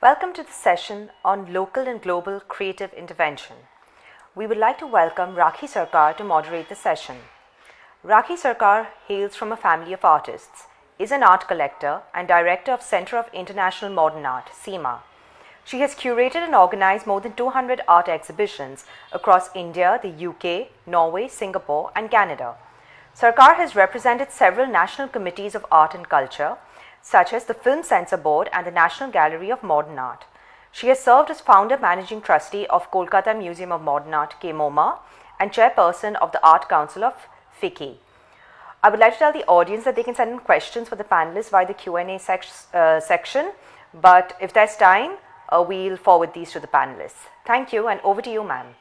Welcome to the session on local and global creative intervention. We would like to welcome Rakhi Sarkar to moderate the session. Rakhi Sarkar hails from a family of artists, is an art collector and director of Center of International Modern Art, CIMA. She has curated and organized more than 200 art exhibitions across India, the UK, Norway, Singapore and Canada. Sarkar has represented several national committees of art and culture, such as the Film Censor Board and the National Gallery of Modern Art. She has served as founder managing trustee of Kolkata Museum of Modern Art, KMOMA, and chairperson of the Art Council of FICCI. I would like to tell the audience that they can send in questions for the panelists via the Q&A section, but if there's time, we'll forward these to the panelists. Thank you, and over to you, ma'am.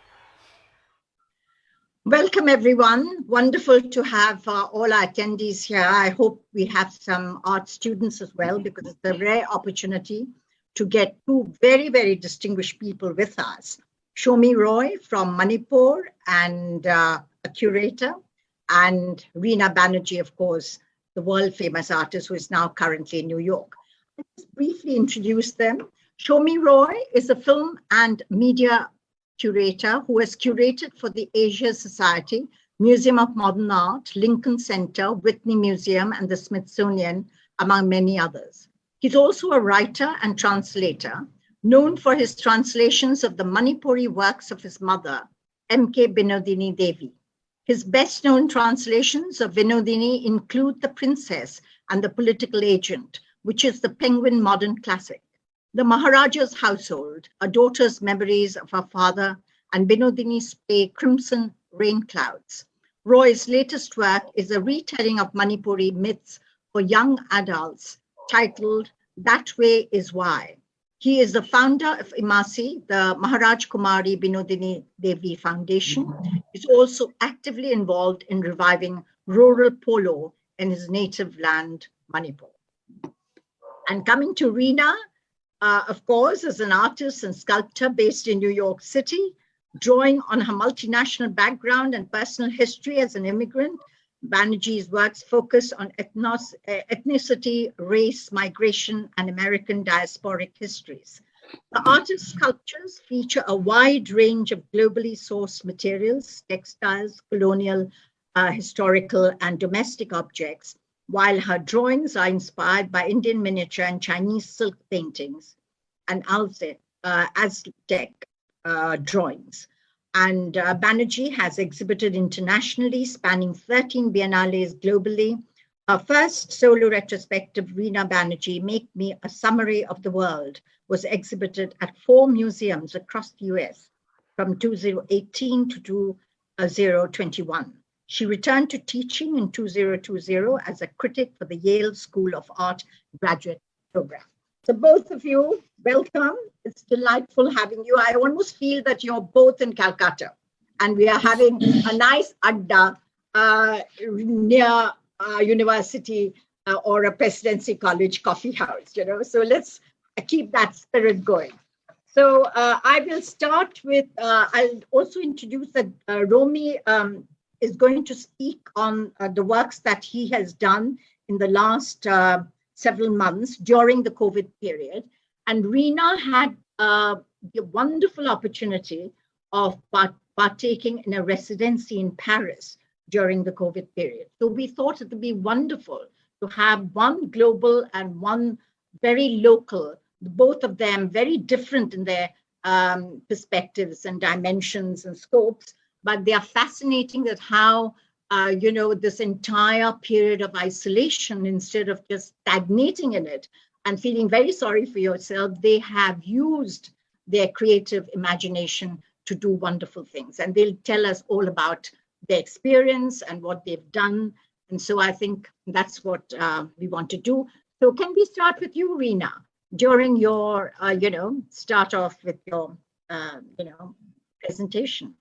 Welcome, everyone. Wonderful to have all our attendees here. I hope we have some art students as well, because it's a rare opportunity to get two very, very distinguished people with us. Shomi Roy from Manipur and a curator, and Reena Banerjee, of course, the world-famous artist who is now currently in New York. Let's briefly introduce them. Shomi Roy is a film and media curator who has curated for the Asia Society, Museum of Modern Art, Lincoln Center, Whitney Museum, and the Smithsonian, among many others. He's also a writer and translator, known for his translations of the Manipuri works of his mother, M.K. Binodini Devi. His best-known translations of Vinodini include The Princess and the Political Agent, which is the Penguin modern classic. The Maharaja's Household, a daughter's memories of her father, and Binodini's play Crimson Rain Clouds. Roy's latest work is a retelling of Manipuri myths for young adults titled That Way Is Why. He is the founder of IMASI, the Maharaj Kumari Binodini Devi Foundation. He's also actively involved in reviving rural polo in his native land, Manipur. And coming to Reena, of course, as an artist and sculptor based in New York City, drawing on her multinational background and personal history as an immigrant, Banerjee's works focus on ethnicity, race, migration, and American diasporic histories. The artist's sculptures feature a wide range of globally sourced materials, textiles, colonial, historical, and domestic objects, while her drawings are inspired by Indian miniature and Chinese silk paintings and Aztec drawings. And Banerjee has exhibited internationally, spanning 13 biennales globally. Her first solo retrospective, Reena Banerjee, Make Me a Summary of the World, was exhibited at 4 museums across the US from 2018 to 2021. She returned to teaching in 2020 as a critic for the Yale School of Art graduate program. So both of you, welcome. It's delightful having you. I almost feel that you're both in Calcutta and we are having a nice adda near university or a presidency college coffee house, you know. So let's keep that spirit going. So I will start with, I'll also introduce that Romy is going to speak on the works that he has done in the last several months during the COVID period. And Reena had the wonderful opportunity of partaking in a residency in Paris during the COVID period. So we thought it would be wonderful to have one global and one very local, both of them very different in their perspectives and dimensions and scopes, but they are fascinating at how, this entire period of isolation, instead of just stagnating in it and feeling very sorry for yourself, they have used their creative imagination to do wonderful things. And they'll tell us all about their experience and what they've done. And so I think that's what we want to do. So can we start with you, Reena, during your, start off with your, presentation?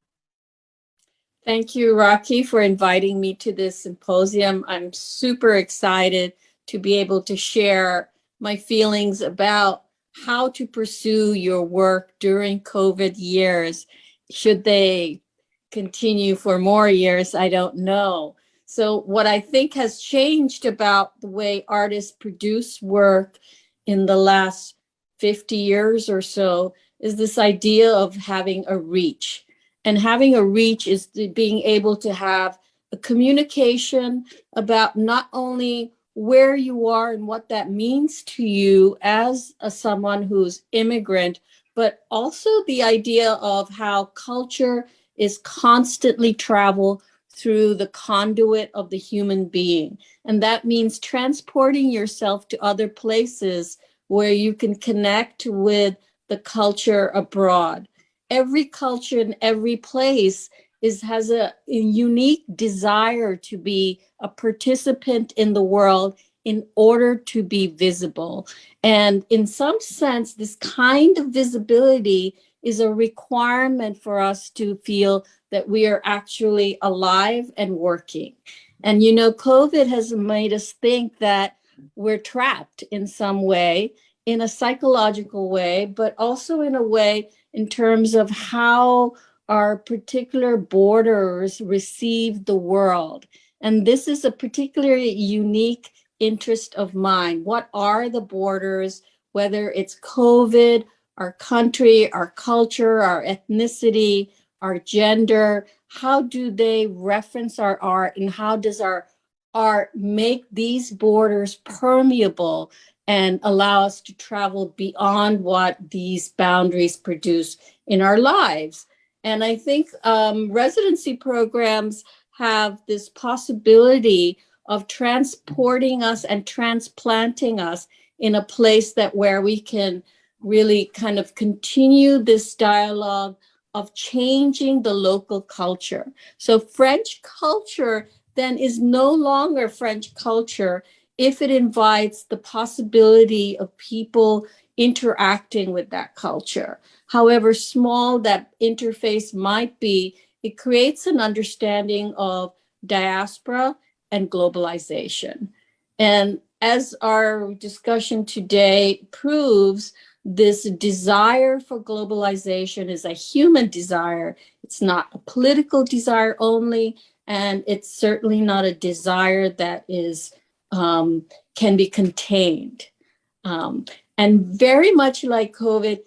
Thank you, Rakhi, for inviting me to this symposium. I'm super excited to be able to share my feelings about how to pursue your work during COVID years. Should they continue for more years? I don't know. So what I think has changed about the way artists produce work in the last 50 years or so is this idea of having a reach. And having a reach is being able to have a communication about not only where you are and what that means to you as someone who's immigrant, but also the idea of how culture is constantly travel through the conduit of the human being. And that means transporting yourself to other places where you can connect with the culture abroad. Every culture in every place has a unique desire to be a participant in the world in order to be visible. And in some sense, this kind of visibility is a requirement for us to feel that we are actually alive and working. And you know, COVID has made us think that we're trapped in some way, in a psychological way, but also in a way in terms of how our particular borders receive the world. And this is a particularly unique interest of mine. What are the borders, whether it's COVID, our country, our culture, our ethnicity, our gender? How do they reference our art, and how does our art make these borders permeable and allow us to travel beyond what these boundaries produce in our lives? And I think residency programs have this possibility of transporting us and transplanting us in a place that where we can really kind of continue this dialogue of changing the local culture. So French culture then is no longer French culture if it invites the possibility of people interacting with that culture. However small that interface might be, it creates an understanding of diaspora and globalization. And as our discussion today proves, this desire for globalization is a human desire. It's not a political desire only, and it's certainly not a desire that is can be contained. And very much like COVID,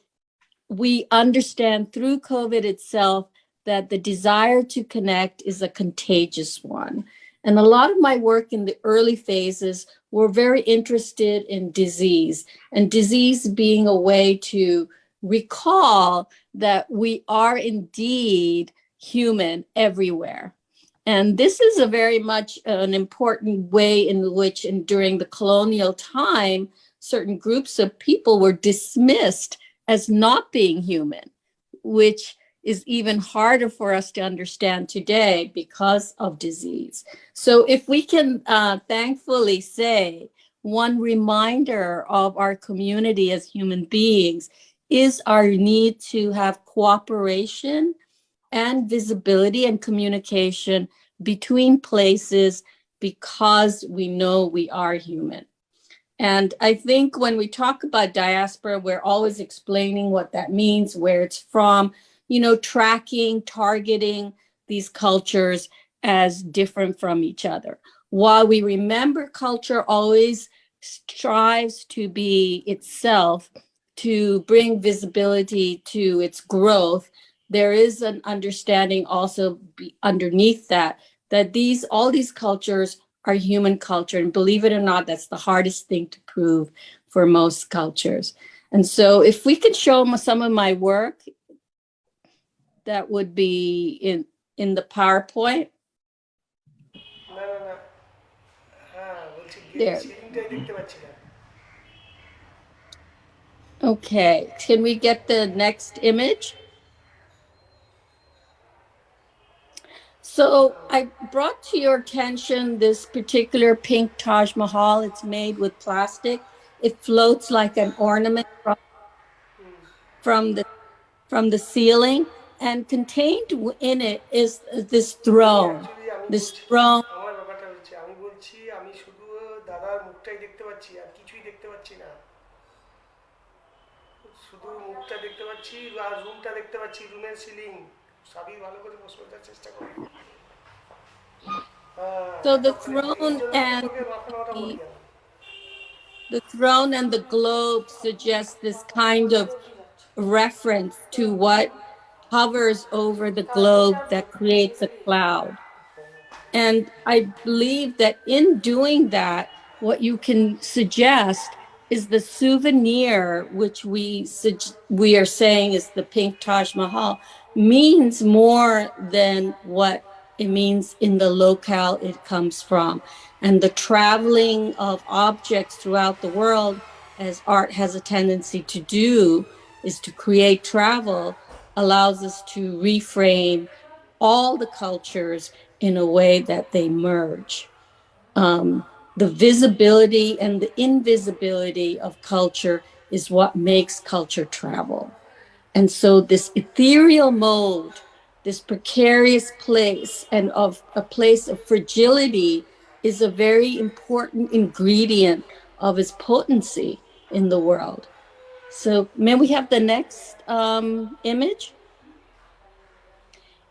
we understand through COVID itself that the desire to connect is a contagious one. And a lot of my work in the early phases were very interested in disease, and disease being a way to recall that we are indeed human everywhere. And this is a very much an important way in which, and during the colonial time, certain groups of people were dismissed as not being human, which is even harder for us to understand today because of disease. So if we can thankfully say one reminder of our community as human beings is our need to have cooperation and visibility and communication between places because we know we are human. And I think when we talk about diaspora, we're always explaining what that means, where it's from, you know, tracking, targeting these cultures as different from each other. While we remember culture always strives to be itself, to bring visibility to its growth, there is an understanding also underneath that all these cultures are human culture. And believe it or not, that's the hardest thing to prove for most cultures. And so if we could show them some of my work, that would be in the PowerPoint. There. Okay, can we get the next image? So I brought to your attention this particular pink Taj Mahal. It's made with plastic. It floats like an ornament from the ceiling, and contained in it is this throne. This throne. So the throne and The throne and the globe suggest this kind of reference to what hovers over the globe that creates a cloud. And I believe that in doing that, what you can suggest is the souvenir, which we are saying is the pink Taj Mahal, means more than what it means in the locale it comes from. And the traveling of objects throughout the world, as art has a tendency to do, is to create travel, allows us to reframe all the cultures in a way that they merge. The visibility and the invisibility of culture is what makes culture travel. And so this ethereal mode, this precarious place and of a place of fragility is a very important ingredient of its potency in the world. So may we have the next image?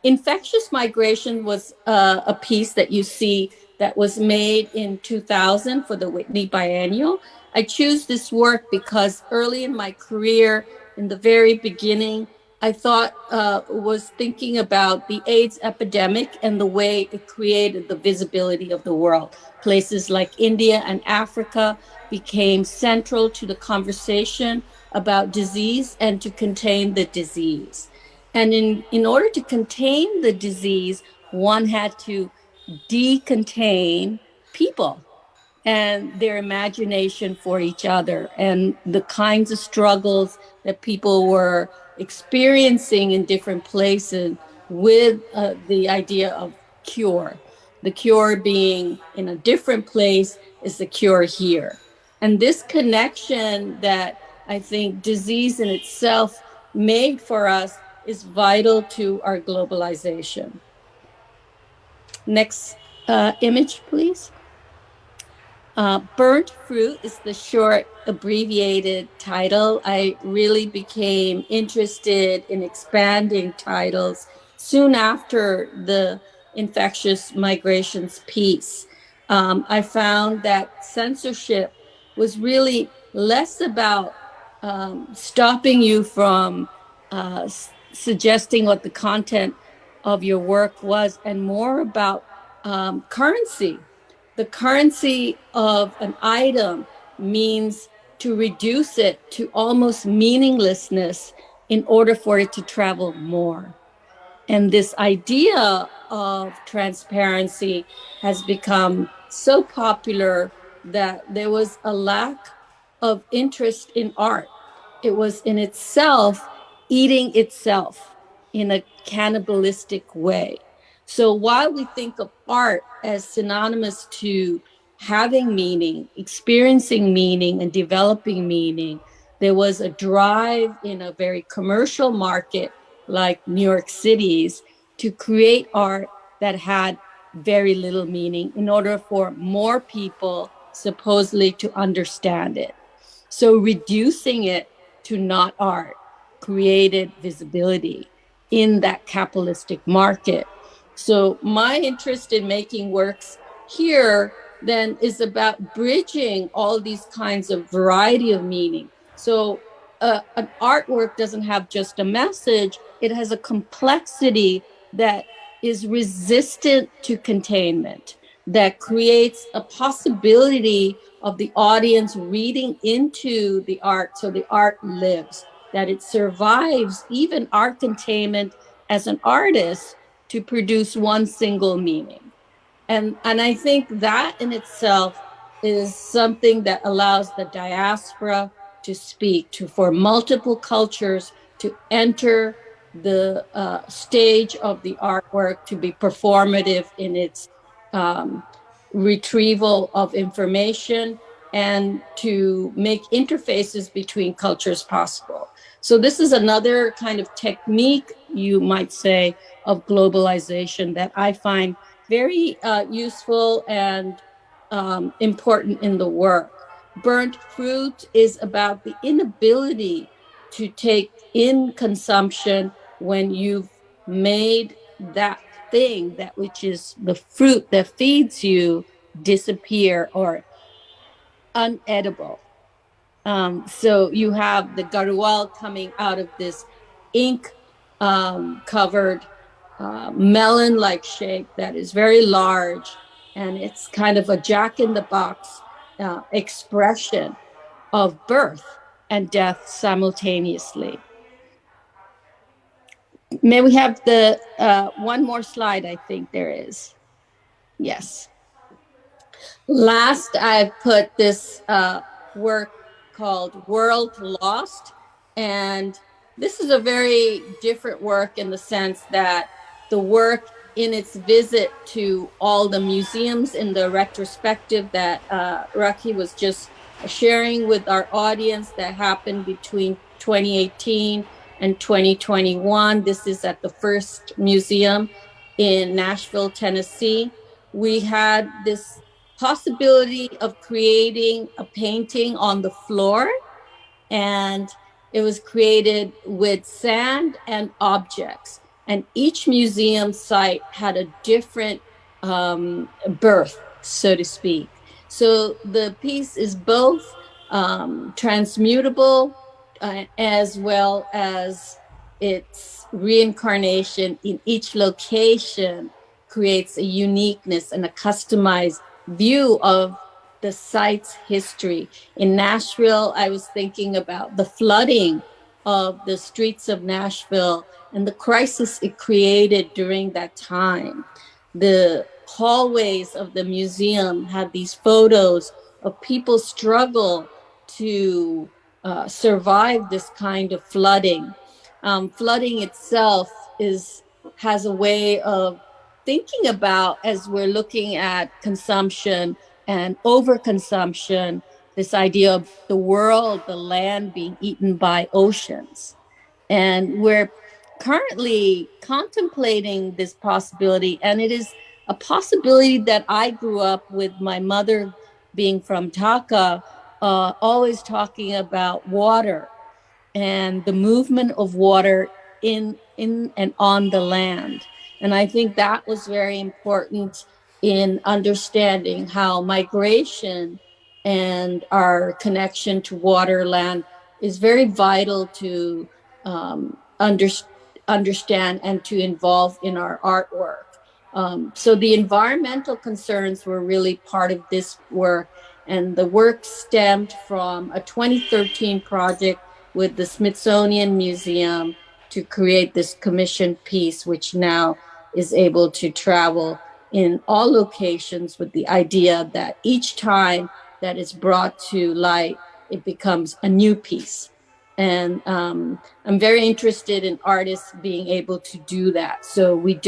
Infectious Migration was a piece that you see that was made in 2000 for the Whitney Biennial. I choose this work because early in my career, in the very beginning, I thought was thinking about the AIDS epidemic and the way it created the visibility of the world. Places like India and Africa became central to the conversation about disease and to contain the disease. And in order to contain the disease, one had to decontain people and their imagination for each other and the kinds of struggles that people were experiencing in different places with the idea of cure. The cure being in a different place is the cure here. And this connection that I think disease in itself made for us is vital to our globalization. Next image, please. Burnt Fruit is the short abbreviated title. I really became interested in expanding titles soon after the Infectious Migrations piece. I found that censorship was really less about stopping you from suggesting what the content of your work was and more about currency. The currency of an item means to reduce it to almost meaninglessness in order for it to travel more. And this idea of transparency has become so popular that there was a lack of interest in art. It was in itself eating itself in a cannibalistic way. So while we think of art as synonymous to having meaning, experiencing meaning, and developing meaning, there was a drive in a very commercial market like New York City's to create art that had very little meaning in order for more people supposedly to understand it. So reducing it to not art created visibility in that capitalistic market. So my interest in making works here then is about bridging all these kinds of variety of meaning. So an artwork doesn't have just a message, it has a complexity that is resistant to containment, that creates a possibility of the audience reading into the art so the art lives, that it survives even our containment as an artist to produce one single meaning. And I think that in itself is something that allows the diaspora to speak, to for multiple cultures to enter the stage of the artwork, to be performative in its retrieval of information and to make interfaces between cultures possible. So this is another kind of technique, you might say, of globalization that I find very useful and important in the work. Burnt Fruit is about the inability to take in consumption when you've made that thing, that which is the fruit that feeds you, disappear or unedible. So you have the garwal coming out of this ink covered melon-like shape that is very large, and it's kind of a jack-in-the-box expression of birth and death simultaneously. May we have the one more slide? I think there is. Yes. Last, I put this work called World Lost. And this is a very different work in the sense that the work in its visit to all the museums in the retrospective that Rakhi was just sharing with our audience that happened between 2018 and 2021. This is at the First Museum in Nashville, Tennessee. We had this possibility of creating a painting on the floor, and it was created with sand and objects. And each museum site had a different birth, so to speak. So the piece is both transmutable as well as its reincarnation in each location creates a uniqueness and a customized view of the site's history. In Nashville, I was thinking about the flooding of the streets of Nashville and the crisis it created during that time. The hallways of the museum have these photos of people's struggle to survive this kind of flooding. Flooding itself has a way of thinking about, as we're looking at consumption and overconsumption, this idea of the world, the land being eaten by oceans. And we're currently contemplating this possibility. And it is a possibility that I grew up with my mother being from Dhaka, always talking about water and the movement of water in and on the land. And I think that was very important in understanding how migration and our connection to water, land is very vital to understand and to involve in our artwork. So the environmental concerns were really part of this work. And the work stemmed from a 2013 project with the Smithsonian Museum to create this commissioned piece, which now is able to travel in all locations with the idea that each time that it's brought to light, it becomes a new piece. And I'm very interested in artists being able to do that. So we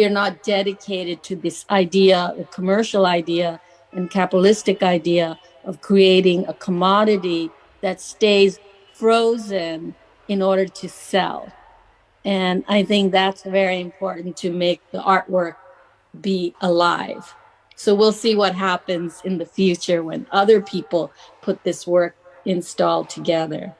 are not dedicated to this idea, the commercial idea and capitalistic idea of creating a commodity that stays frozen in order to sell. And I think that's very important to make the artwork be alive. So we'll see what happens in the future when other people put this work installed together.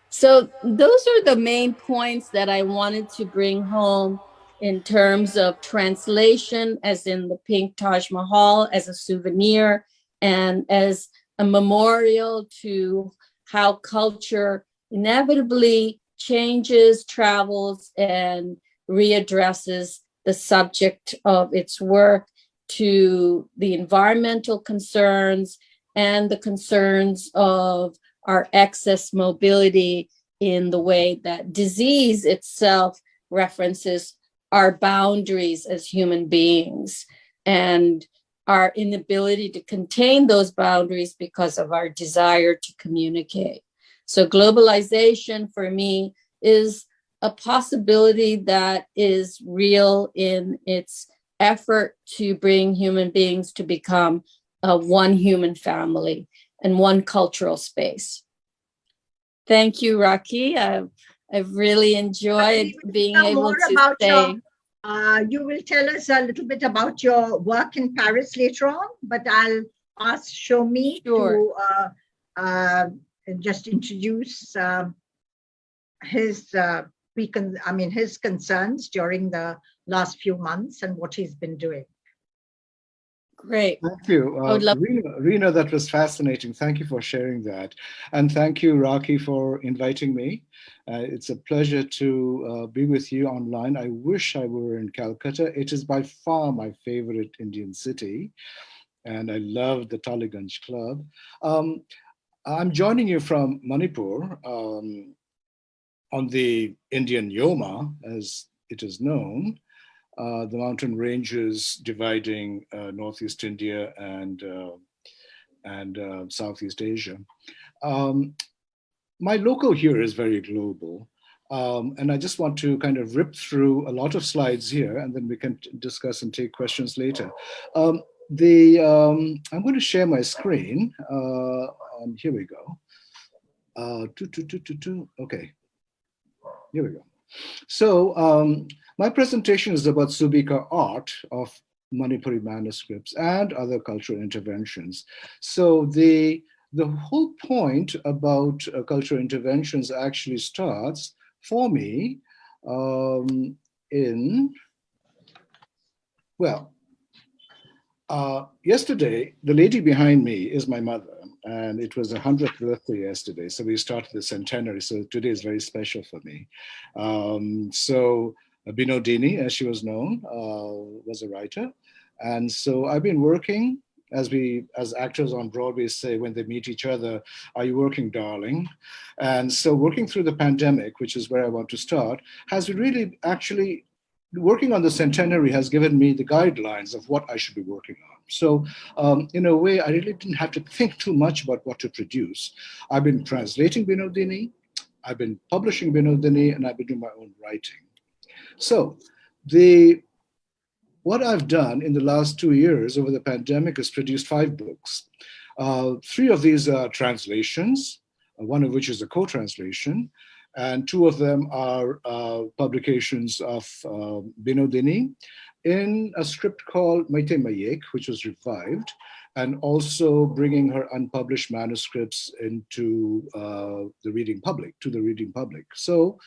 So those are the main points that I wanted to bring home in terms of translation, as in the pink Taj Mahal as a souvenir and as a memorial to how culture inevitably changes, travels, and readdresses the subject of its work to the environmental concerns and the concerns of our excess mobility in the way that disease itself references our boundaries as human beings and our inability to contain those boundaries because of our desire to communicate. So globalization for me is a possibility that is real in its effort to bring human beings to become one human family and one cultural space. Thank you, Rakhi. I've really enjoyed being able to say. You will tell us a little bit about your work in Paris later on, but I'll ask Shomi to just introduce his his concerns during the last few months and what he's been doing. Great. Thank you. I would love. Rena, that was fascinating. Thank you for sharing that. And thank you, Rakhi, for inviting me. It's a pleasure to be with you online. I wish I were in Calcutta. It is by far my favorite Indian city, and I love the Taliganj Club. I'm joining you from Manipur on the Indian Yoma, as it is known. The mountain ranges dividing Northeast India and Southeast Asia. My local here is very global. And I just want to kind of rip through a lot of slides here, and then we can discuss and take questions later. I'm going to share my screen. And here we go. Okay, here we go. So my presentation is about SUBIKA art of Manipuri manuscripts and other cultural interventions. So the whole point about cultural interventions actually starts for me yesterday, the lady behind me is my mother, and it was her 100th birthday yesterday. So we started the centenary. So today is very special for me. So Binodini, as she was known, was a writer. And so I've been working, as actors on Broadway say when they meet each other, are you working, darling? And so working through the pandemic, which is where I want to start, has really actually, working on the centenary has given me the guidelines of what I should be working on. So in a way, I really didn't have to think too much about what to produce. I've been translating Binodini, I've been publishing Binodini, and I've been doing my own writing. So what I've done in the last 2 years over the pandemic is produced 5 books. 3 of these are translations, one of which is a co-translation, and 2 of them are publications of Binodini in a script called Maite Mayek, which was revived, and also bringing her unpublished manuscripts into the reading public, So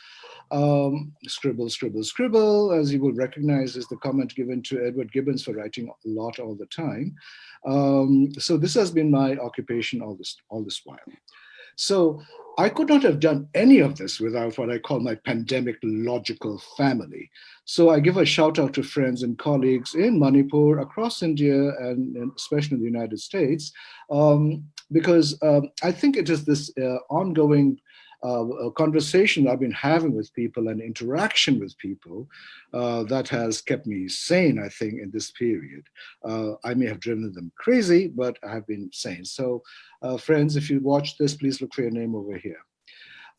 scribble, scribble, scribble, as you will recognize, is the comment given to Edward Gibbons for writing a lot all the time. So this has been my occupation all this while. So I could not have done any of this without what I call my pandemic logical family. So I give a shout out to friends and colleagues in Manipur, across India, and especially in the United States, because I think it is this ongoing conversation I've been having with people and interaction with people that has kept me sane, I think, in this period. I may have driven them crazy, but I have been sane. So friends, if you watch this, please look for your name over here.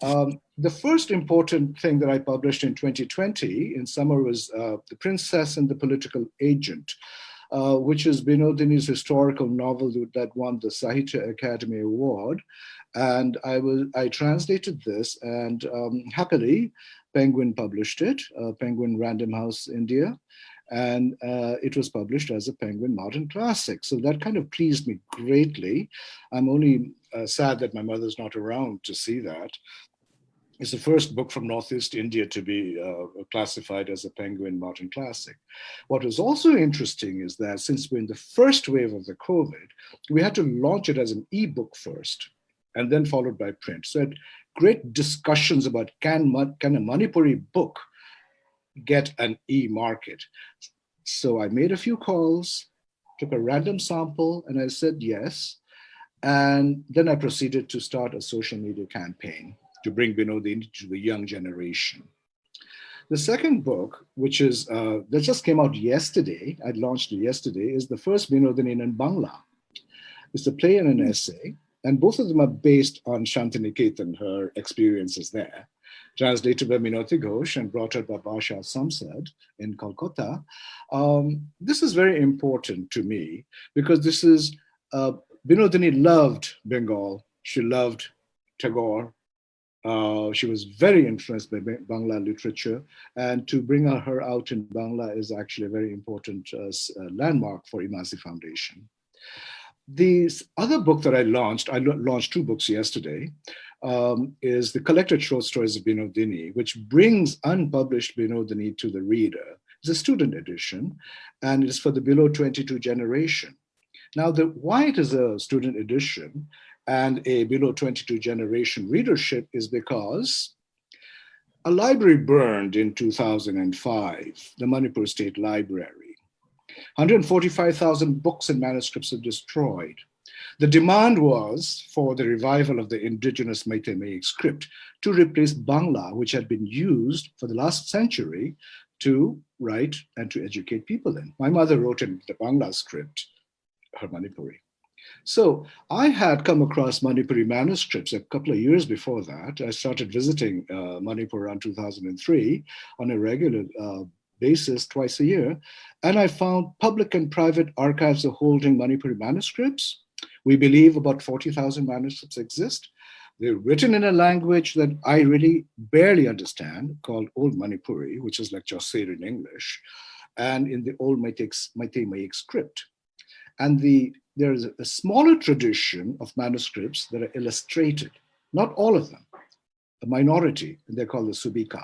The first important thing that I published in 2020 in summer was The Princess and the Political Agent, which is Binodini's historical novel that won the Sahitya Academy Award. And I translated this, and happily, Penguin published it, Penguin Random House India, and it was published as a Penguin Modern Classic. So that kind of pleased me greatly. I'm only sad that my mother's not around to see that. It's the first book from Northeast India to be classified as a Penguin Modern Classic. What was also interesting is that since we're in the first wave of the COVID, we had to launch it as an ebook first, and then followed by print. So had great discussions about can a Manipuri book get an e-market? So I made a few calls, took a random sample, and I said yes. And then I proceeded to start a social media campaign to bring Binodini to the young generation. The second book, which is that just came out yesterday, I launched it yesterday, is the first Binodini in Bangla. It's a play and an essay, and both of them are based on Shantiniketan, her experiences there, translated by Minoti Ghosh and brought out by Basha Samsad in Kolkata. This is very important to me because this is, Binodini loved Bengal, she loved Tagore, she was very influenced by Bangla literature, and to bring her out in Bangla is actually a very important landmark for Imasi Foundation. The other book that I launched 2 books yesterday, is the collected short stories of Binodini, which brings unpublished Binodini to the reader. It's a student edition, and it's for the below 22 generation. Now, why it is a student edition and a below 22 generation readership is because a library burned in 2005, the Manipur State Library. 145,000 books and manuscripts were destroyed. The demand was for the revival of the indigenous Meitei script to replace Bangla, which had been used for the last century to write and to educate people in. My mother wrote in the Bangla script, her Manipuri. So I had come across Manipuri manuscripts a couple of years before that. I started visiting Manipur around 2003 on a regular basis twice a year. And I found public and private archives are holding Manipuri manuscripts. We believe about 40,000 manuscripts exist. They're written in a language that I really barely understand, called Old Manipuri, which is like Chaucer in English, and in the Old Meitei script. And there is a smaller tradition of manuscripts that are illustrated, not all of them, a minority, and they're called the SUBIKA.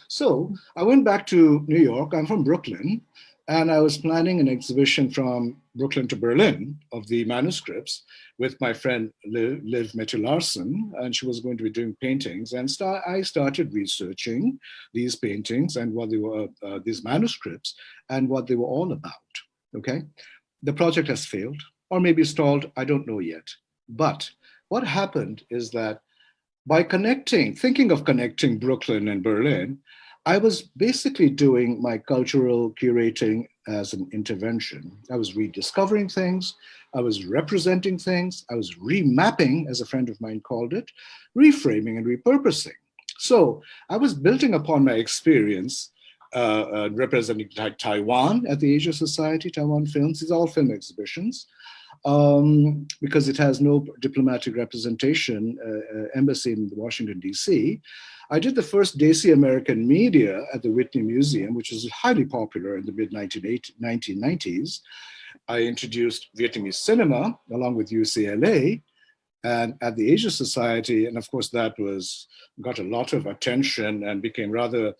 So I went back to New York. I'm from Brooklyn, and I was planning an exhibition from Brooklyn to Berlin of the manuscripts with my friend Liv Metty-Larsen, and she was going to be doing paintings. And I started researching these paintings and what they were, these manuscripts, and what they were all about. Okay, the project has failed, or maybe stalled. I don't know yet. But what happened is that by thinking of connecting Brooklyn and Berlin, I was basically doing my cultural curating as an intervention. I was rediscovering things, I was representing things, I was remapping, as a friend of mine called it, reframing and repurposing. So I was building upon my experience representing Taiwan at the Asia Society, Taiwan Films. These are all film exhibitions. Because it has no diplomatic representation, embassy in Washington, D.C. I did the first Desi American media at the Whitney Museum, which was highly popular in the mid-1990s. I introduced Vietnamese cinema along with UCLA and at the Asia Society. And of course, that got a lot of attention and became rather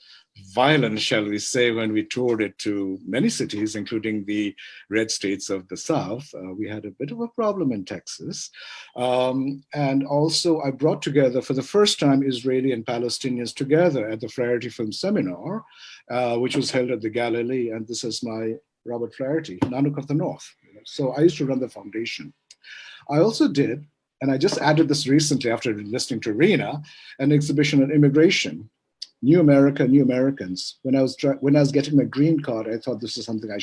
violent, shall we say, when we toured it to many cities, including the red states of the South. We had a bit of a problem in Texas. And also I brought together for the first time Israeli and Palestinians together at the Flaherty Film Seminar, which was held at the Galilee. And this is my Robert Flaherty, Nanook of the North. So I used to run the foundation. I also did, and I just added this recently after listening to Rena, an exhibition on immigration. New America, New Americans. When I was getting my green card, I thought this is something I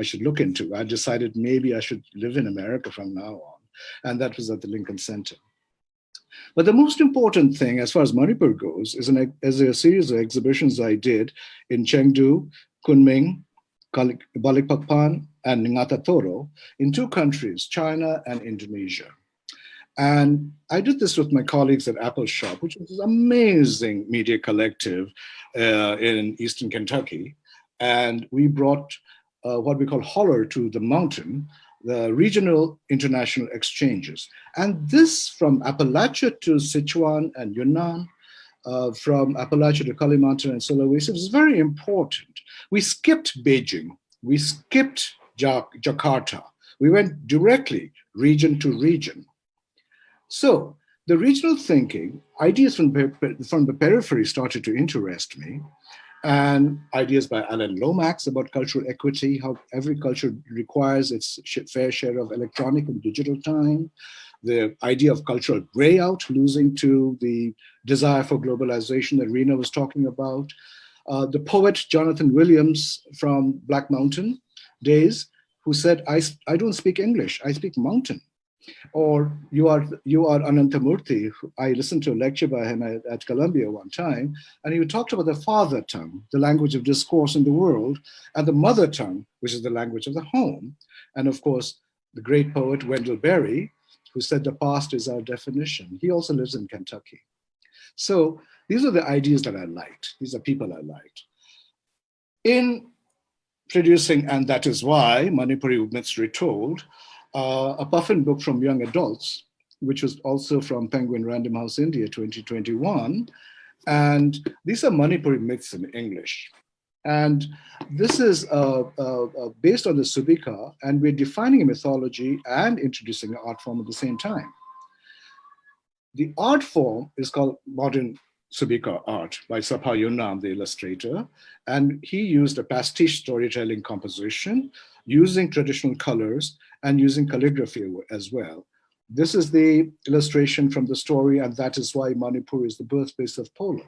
should look into. I decided maybe I should live in America from now on, and that was at the Lincoln Center. But the most important thing, as far as Manipur goes, is a series of exhibitions I did in Chengdu, Kunming, Balikpapan, and Ngatatoro in 2 countries, China and Indonesia. And I did this with my colleagues at Apple Shop, which is an amazing media collective in Eastern Kentucky. And we brought what we call Holler to the Mountain, the regional international exchanges. And this from Appalachia to Sichuan and Yunnan, from Appalachia to Kalimantan and Sulawesi, was very important. We skipped Beijing, we skipped Jakarta. We went directly region to region. So the regional thinking, ideas from the periphery started to interest me, and ideas by Alan Lomax about cultural equity, how every culture requires its fair share of electronic and digital time, the idea of cultural gray out, losing to the desire for globalization that Rena was talking about, the poet Jonathan Williams from Black Mountain days, who said, I don't speak English, I speak mountain. Or you are Anantamurthy. I listened to a lecture by him at Columbia one time, and he talked about the father tongue, the language of discourse in the world, and the mother tongue, which is the language of the home. And of course, the great poet Wendell Berry, who said the past is our definition. He also lives in Kentucky. So these are the ideas that I liked. These are people I liked. In producing And That Is Why, Manipuri Myths Retold, a puffin book from young adults, which was also from Penguin Random House India 2021. And these are Manipuri myths in English. And this is based on the SUBIKA, and we're defining a mythology and introducing an art form at the same time. The art form is called modern SUBIKA art by Sapha Yunnam, the illustrator, and he used a pastiche storytelling composition using traditional colors and using calligraphy as well. This is the illustration from the story, and that is why Manipur is the birthplace of polo.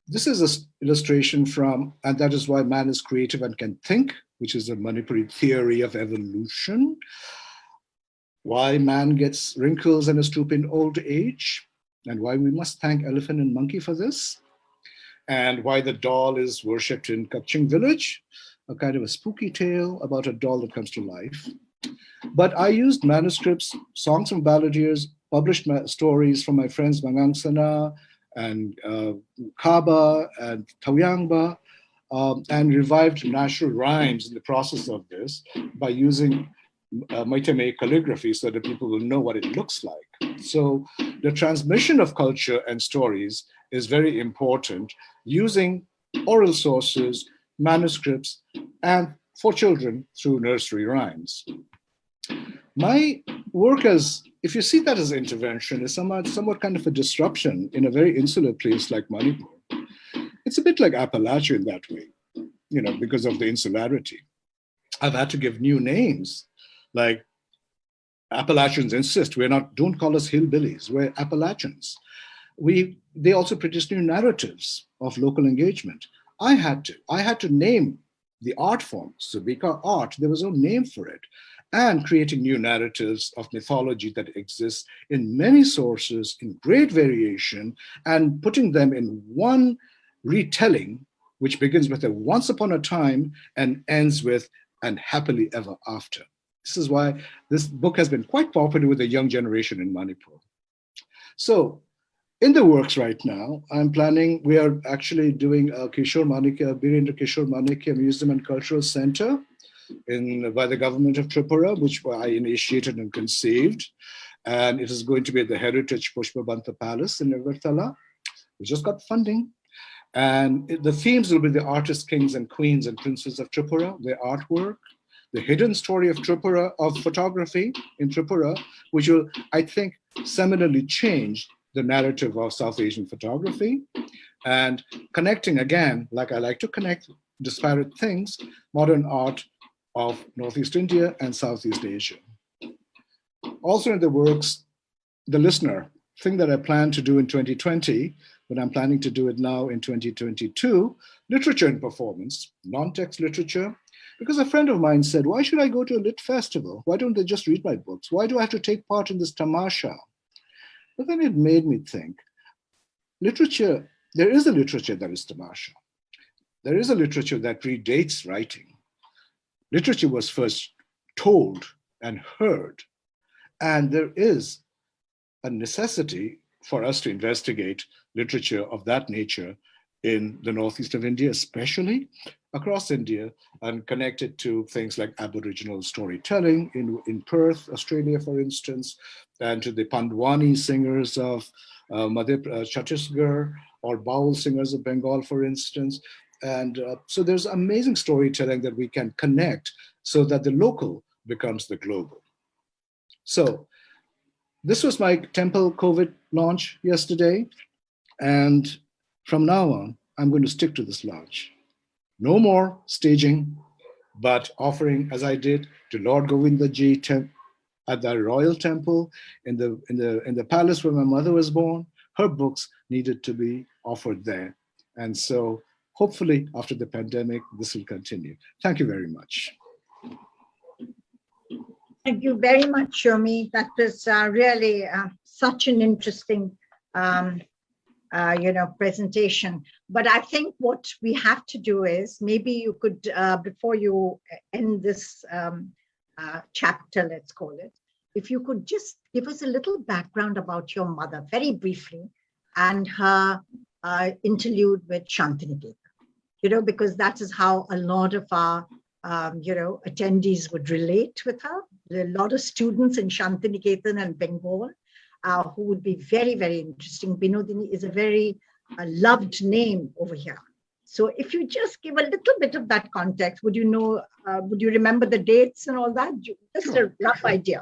This is an illustration from, and that is why man is creative and can think, which is a Manipuri theory of evolution. Why man gets wrinkles and a stoop in old age, and why we must thank elephant and monkey for this, and why the doll is worshipped in Kaching village, a kind of a spooky tale about a doll that comes to life. But I used manuscripts, songs from balladeers, published stories from my friends Mangangsana and Kaba and Tawyangba, and revived natural rhymes in the process of this by using Maitame calligraphy so that people will know what it looks like. So the transmission of culture and stories is very important, using oral sources, manuscripts, and for children through nursery rhymes. My work as, if you see that as intervention, is somewhat kind of a disruption in a very insular place like Manipur. It's a bit like Appalachia in that way, because of the insularity. I've had to give new names, like Appalachians insist don't call us hillbillies, we're Appalachians. They also produce new narratives of local engagement. I had to name the art form, SUBIKA art. There was no name for it. And creating new narratives of mythology that exist in many sources in great variation, and putting them in one retelling, which begins with a once upon a time and ends with and happily ever after. This is why this book has been quite popular with the young generation in Manipur. So in the works right now, we are actually doing a Birendra Kishore Manikya Museum and Cultural Center by the government of Tripura, which I initiated and conceived. And it is going to be at the Heritage Pushpabanta Palace in Agartala. We just got funding. And the themes will be the artists, kings and queens and princes of Tripura, their artwork, the hidden story of Tripura, of photography in Tripura, which will, I think, seminally change the narrative of South Asian photography, and connecting again, like I like to connect disparate things, modern art of Northeast India and Southeast Asia. Also in the works, the listener, thing that I plan to do in 2020, but I'm planning to do it now in 2022, literature and performance, non-text literature, because a friend of mine said, why should I go to a lit festival? Why don't they just read my books? Why do I have to take part in this tamasha? But then it made me think, literature, there is a literature that is tamasha. There is a literature that predates writing. Literature was first told and heard, and there is a necessity for us to investigate literature of that nature in the northeast of India, especially across India, and connect it to things like Aboriginal storytelling in Perth, Australia, for instance, and to the Pandwani singers of Chhattisgarh, or Baul singers of Bengal, for instance. And so there's amazing storytelling that we can connect so that the local becomes the global. So this was my Temple COVID launch yesterday. And from now on, I'm going to stick to this launch. No more staging, but offering, as I did to Lord Govindaji at the Royal Temple in the palace where my mother was born, her books needed to be offered there. And so hopefully after the pandemic, this will continue. Thank you very much. Thank you very much, Shomi. That was really such an interesting presentation. But I think what we have to do is, maybe you could, before you end this chapter, let's call it, if you could just give us a little background about your mother, very briefly, and her interlude with Shantiniketan, because that is how a lot of our, attendees would relate with her. There are a lot of students in Shantiniketan and Bengal who would be very, very interesting. Binodini is a very loved name over here. So if you just give a little bit of that context, would you remember the dates and all that? Just Sure. a rough idea.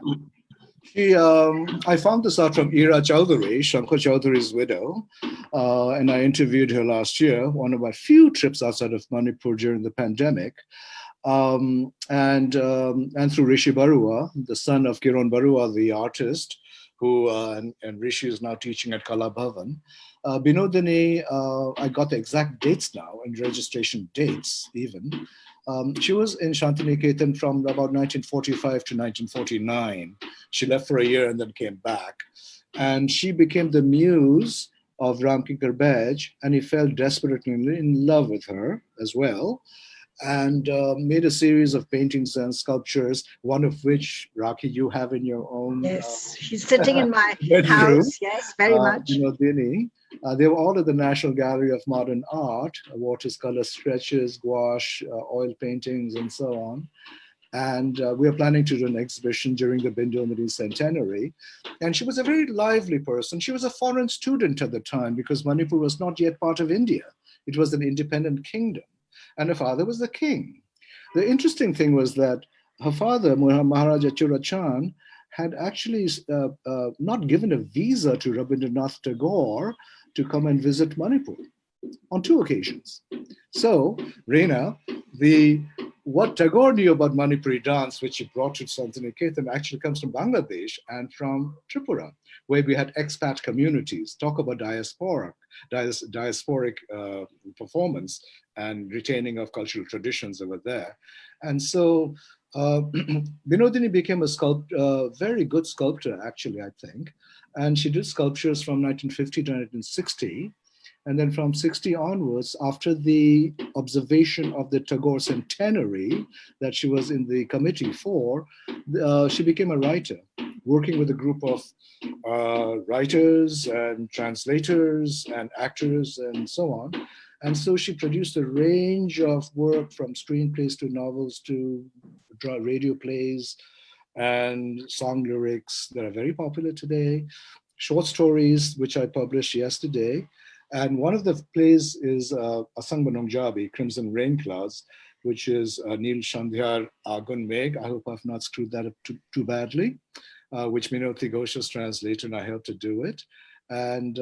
I found this out from Ira Chowdhury, Shankar Chowdhury's widow, and I interviewed her last year, one of my few trips outside of Manipur during the pandemic. And through Rishi Barua, the son of Kiran Barua, the artist, who and Rishi is now teaching at Kala Bhavan. Binodini, I got the exact dates now, and registration dates even. She was in Shantiniketan from about 1945 to 1949. She left for a year and then came back. And she became the muse of Ramkinkar Baj, and he fell desperately in love with her as well, and made a series of paintings and sculptures, one of which, Rakhi, you have in your own. Yes, she's sitting in my bedroom. house. Yes, very much. Binodini. They were all at the National Gallery of Modern Art, watercolor sketches, gouache, oil paintings, and so on. And we are planning to do an exhibition during the Binodini centenary. And she was a very lively person. She was a foreign student at the time because Manipur was not yet part of India. It was an independent kingdom. And her father was the king. The interesting thing was that her father, Maharaja Churachan, had actually not given a visa to Rabindranath Tagore to come and visit Manipur on 2 occasions. So, Reena, what Tagore knew about Manipuri dance, which he brought to Shantiniketan, actually comes from Bangladesh and from Tripura, where we had expat communities. Talk about diasporic performance and retaining of cultural traditions over there. And so Binodini became a very good sculptor, actually, I think. And she did sculptures from 1950 to 1960. And then from 60 onwards, after the observation of the Tagore centenary that she was in the committee for, she became a writer, working with a group of writers and translators and actors and so on. And so she produced a range of work, from screenplays to novels to radio plays and song lyrics that are very popular today, short stories, which I published yesterday. And one of the plays is Asang Banongjabi, Crimson Rain Clouds, which is Neil Shandhyar Agun Meg. I hope I've not screwed that up too badly, which Minoti Ghosh translated, and I helped to do it. And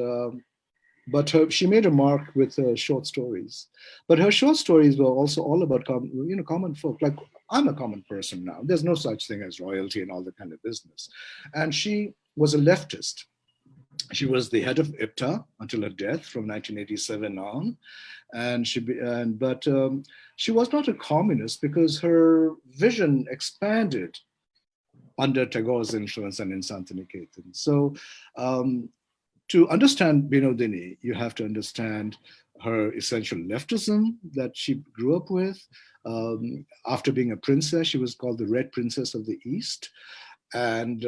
but she made a mark with her short stories. But her short stories were also all about common folk. Like, I'm a common person now. There's no such thing as royalty and all that kind of business. And she was a leftist. She was the head of IPTA until her death from 1987 on. And but she was not a communist because her vision expanded under Tagore's influence and in Shantiniketan. So to understand Binodini, you have to understand her essential leftism that she grew up with. After being a princess, she was called the Red Princess of the East. And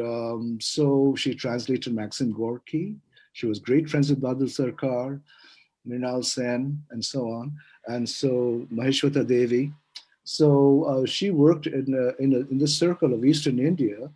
so she translated Maxim Gorky. She was great friends with Badal Sarkar, Mrinal Sen, and so on. And so Maheshwata Devi. So she worked in the circle of Eastern India.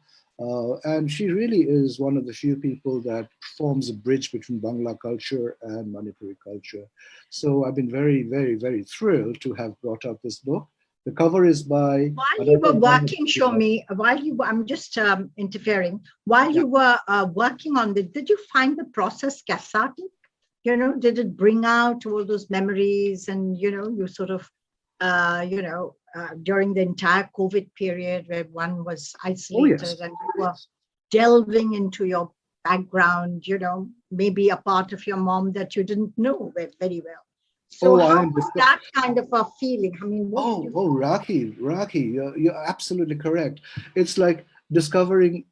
And she really is one of the few people that forms a bridge between Bangla culture and Manipuri culture. So I've been very, very, very thrilled to have brought out this book. The cover is by... While you were working, Shomi, I'm just interfering. While you were working on this, did you find the process cathartic? Did it bring out all those memories and, you sort of, during the entire COVID period where one was isolated and you were delving into your background, maybe a part of your mom that you didn't know very well. So how was that kind of a feeling? I mean, Rakhi, you're absolutely correct. It's like discovering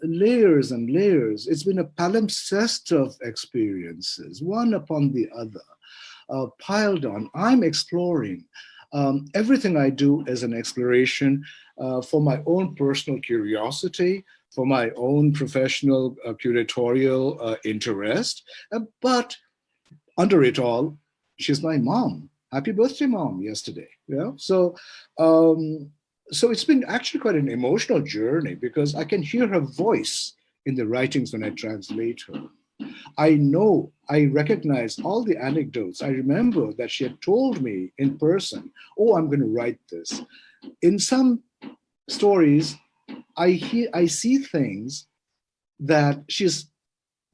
layers and layers. It's been a palimpsest of experiences, one upon the other, piled on. I'm exploring. Everything I do is an exploration for my own personal curiosity, for my own professional curatorial interest, but under it all, she's my mom. Happy birthday, Mom, yesterday. So it's been actually quite an emotional journey because I can hear her voice in the writings when I translate her. I know I recognized all the anecdotes. I remember that she had told me in person, oh, I'm going to write this. In some stories, I see things that she's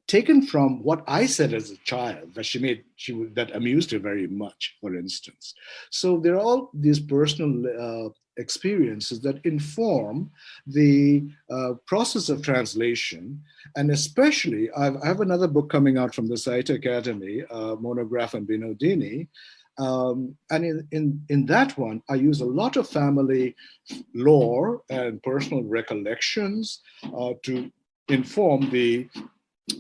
taken from what I said as a child that amused her very much, for instance. So there are all these personal experiences that inform the process of translation. And especially, I have another book coming out from the Sahitya Academy, monograph on Binodini. And in that one, I use a lot of family lore and personal recollections to inform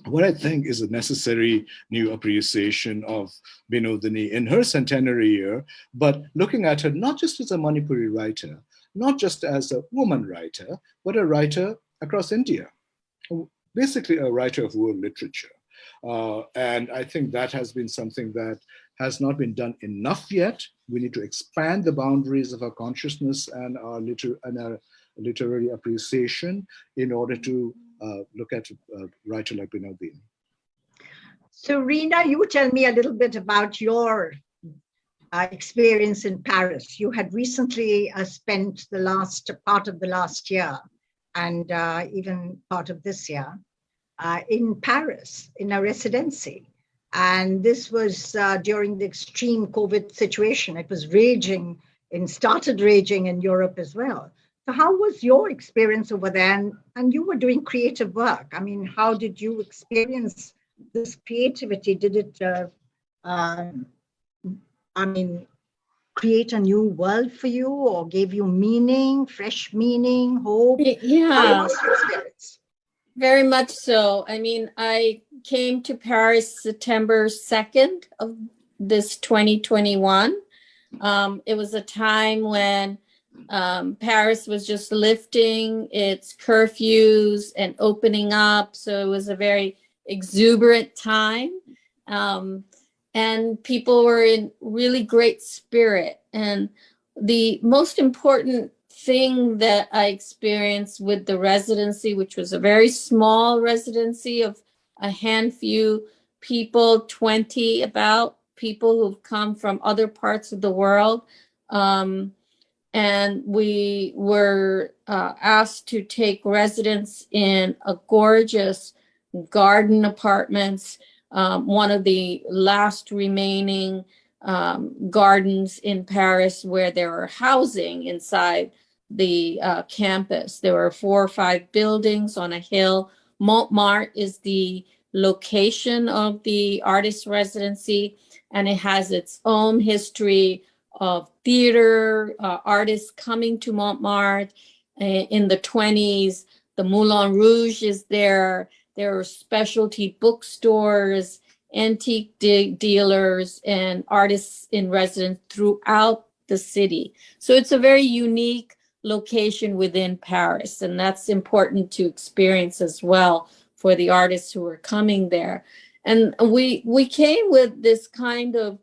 what I think is a necessary new appreciation of Binodini in her centenary year, but looking at her not just as a Manipuri writer, not just as a woman writer, but a writer across India, basically a writer of world literature. And I think that has been something that has not been done enough yet. We need to expand the boundaries of our consciousness and our literary appreciation in order to look at a writer like Binodini. So Reena, you tell me a little bit about your experience in Paris. You had recently spent the last part of the last year and even part of this year in Paris in a residency. And this was during the extreme COVID situation. It was started raging in Europe as well. So how was your experience over there? And you were doing creative work. I mean, how did you experience this creativity? Did it, create a new world for you, or gave you meaning, fresh meaning, hope? Yeah. How was your experience? Very much so. I mean, I came to Paris September 2nd of this 2021. It was a time when Paris was just lifting its curfews and opening up. So it was a very exuberant time. And people were in really great spirit. And the most important thing that I experienced with the residency, which was a very small residency of a handful people, 20 about people who've come from other parts of the world. And we were asked to take residence in a gorgeous garden apartments, one of the last remaining gardens in Paris where there were housing inside the campus. There were 4 or 5 buildings on a hill. Montmartre is the location of the artist residency, and it has its own history of theater, artists coming to Montmartre in the 20s. The Moulin Rouge is there. There are specialty bookstores, antique dealers, and artists in residence throughout the city. So it's a very unique location within Paris, and that's important to experience as well for the artists who are coming there. And we came with this kind of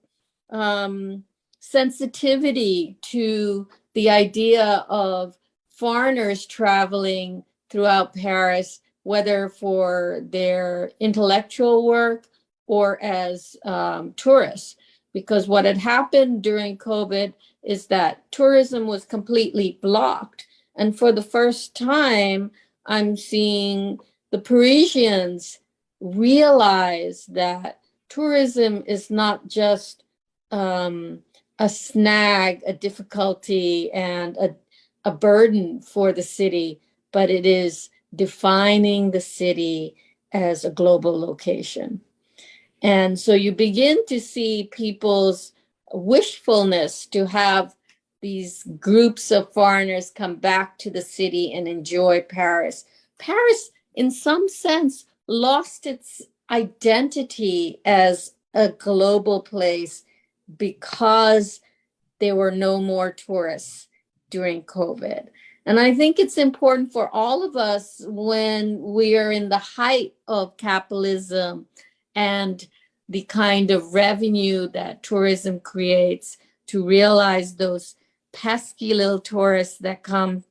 sensitivity to the idea of foreigners traveling throughout Paris, whether for their intellectual work or as tourists. Because what had happened during COVID is that tourism was completely blocked. And for the first time, I'm seeing the Parisians realize that tourism is not just a snag, a difficulty, and a burden for the city, but it is defining the city as a global location. And so you begin to see people's wishfulness to have these groups of foreigners come back to the city and enjoy Paris. Paris, in some sense, lost its identity as a global place because there were no more tourists during COVID. And I think it's important for all of us when we are in the height of capitalism and the kind of revenue that tourism creates to realize those pesky little tourists that come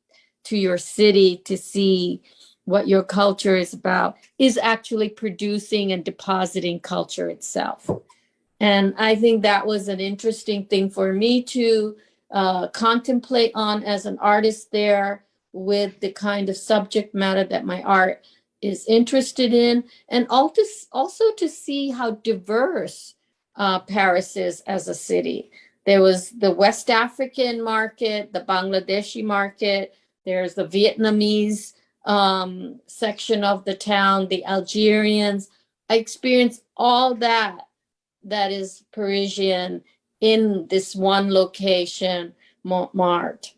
to your city to see what your culture is about, is actually producing and depositing culture itself. And I think that was an interesting thing for me to contemplate on as an artist there, with the kind of subject matter that my art is interested in, and also to see how diverse Paris is as a city. There was the West African market, the Bangladeshi market, there's the Vietnamese section of the town, the Algerians. I experienced all that is Parisian in this one location, Montmartre.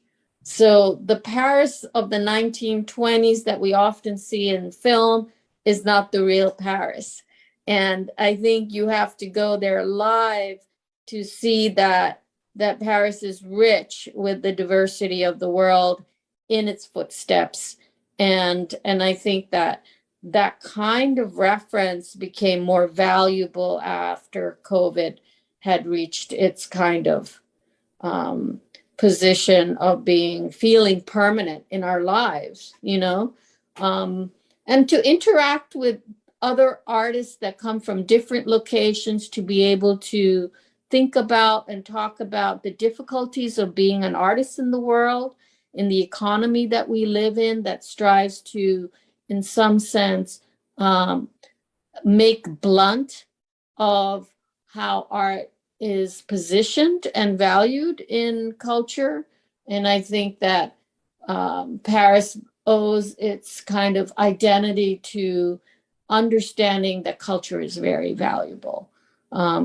So the Paris of the 1920s that we often see in film is not the real Paris. And I think you have to go there live to see that Paris is rich with the diversity of the world in its footsteps. And I think that kind of reference became more valuable after COVID had reached its kind of position of feeling permanent in our lives, and to interact with other artists that come from different locations, to be able to think about and talk about the difficulties of being an artist in the world, in the economy that we live in, that strives to, in some sense, make blunt of how art is positioned and valued in culture. And I think that Paris owes its kind of identity to understanding that culture is very valuable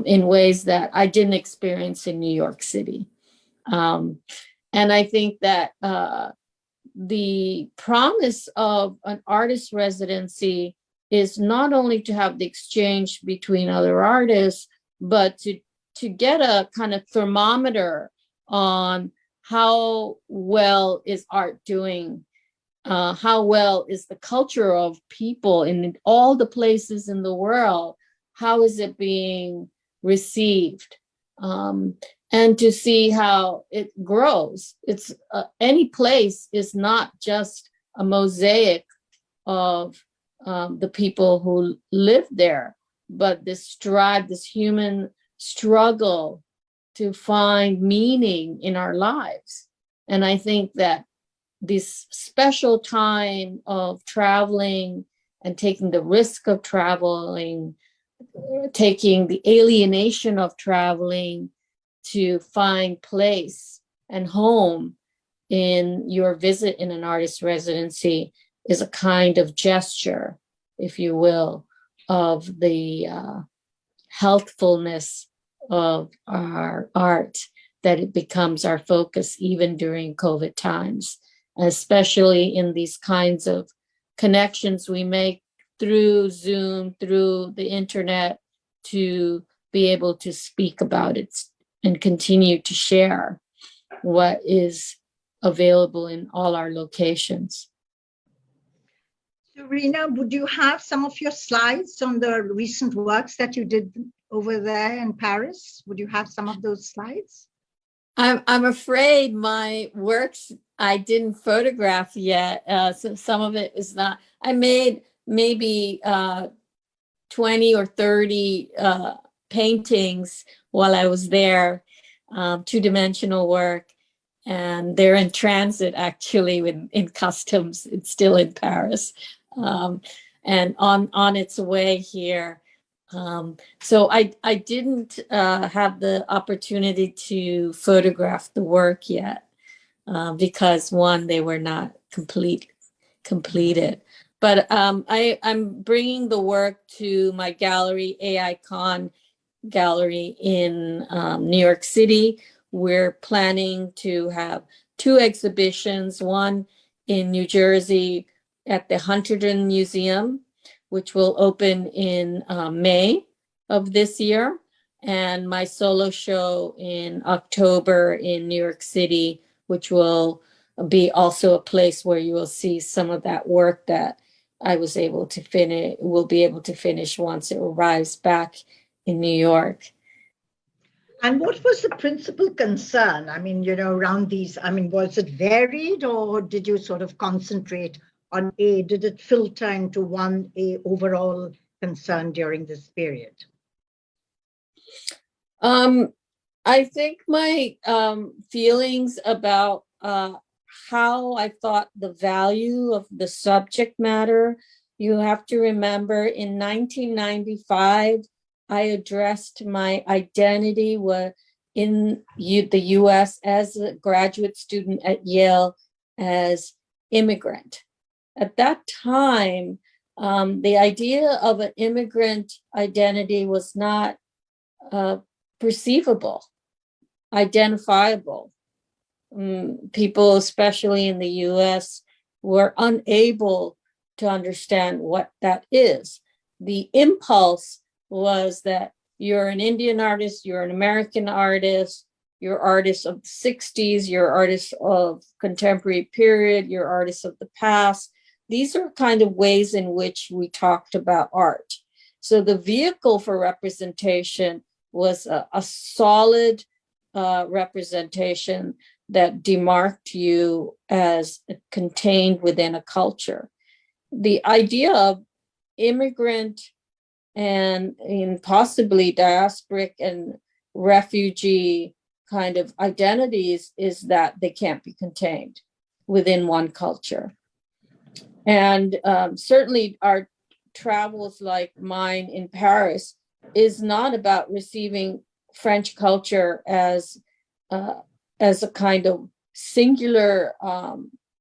in ways that I didn't experience in New York City. And I think that the promise of an artist residency is not only to have the exchange between other artists, but to get a kind of thermometer on how well is art doing, how well is the culture of people in all the places in the world, how is it being received, and to see how it grows. It's any place is not just a mosaic of the people who live there, but this human struggle to find meaning in our lives. And I think that this special time of traveling and taking the risk of traveling, taking the alienation of traveling to find place and home in your visit in an artist residency is a kind of gesture, if you will, of the healthfulness of our art, that it becomes our focus even during COVID times, especially in these kinds of connections we make through Zoom, through the internet, to be able to speak about it and continue to share what is available in all our locations. So, Rina, would you have some of your slides on the recent works that you did over there in Paris? Would you have some of those slides? I'm afraid my works I didn't photograph yet. So some of it is not. I made maybe 20 or 30 paintings while I was there, two-dimensional work. And they're in transit, actually, in customs. It's still in Paris, and on its way here. So I didn't have the opportunity to photograph the work yet, because one, they were not completed. But I'm bringing the work to my gallery, AICon Gallery in New York City. We're planning to have 2 exhibitions, one in New Jersey at the Hunterdon Museum, which will open in May of this year, and my solo show in October in New York City, which will be also a place where you will see some of that work that I was able to finish, will be able to finish once it arrives back in New York. And what was the principal concern? I mean, around these, was it varied, or did you sort of concentrate on A, did it filter into one A overall concern during this period? I think my feelings about how I thought the value of the subject matter, you have to remember in 1995, I addressed my identity in the US as a graduate student at Yale as immigrant. At that time, the idea of an immigrant identity was not perceivable, identifiable. People, especially in the US, were unable to understand what that is. The impulse was that you're an Indian artist, you're an American artist, you're artists of the 60s, you're artists of contemporary period, you're artists of the past. These are kind of ways in which we talked about art. So the vehicle for representation was a solid representation that demarked you as contained within a culture. The idea of immigrant and possibly diasporic and refugee kind of identities is that they can't be contained within one culture. And certainly our travels like mine in Paris is not about receiving French culture as a kind of singular